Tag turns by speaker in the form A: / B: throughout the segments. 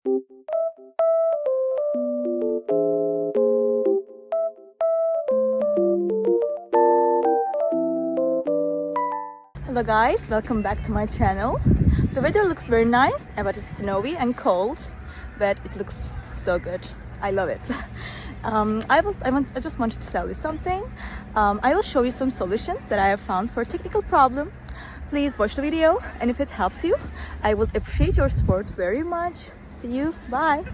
A: Hello guys, welcome back to my channel. The weather looks very nice, but it's snowy and cold, but it looks so good. I love it. I just wanted to tell you something. I will show you some solutions that I have found for a technical problem. Please watch the video, and if it helps you, I would appreciate your support very much. See you, bye.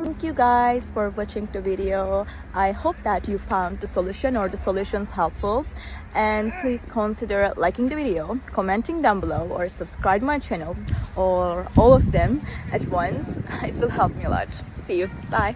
A: Thank you guys for watching the video. I hope that you found the solution or the solutions helpful, and please consider liking the video, commenting down below, or subscribe my channel, or all of them at once. It will help me a lot. See you, bye.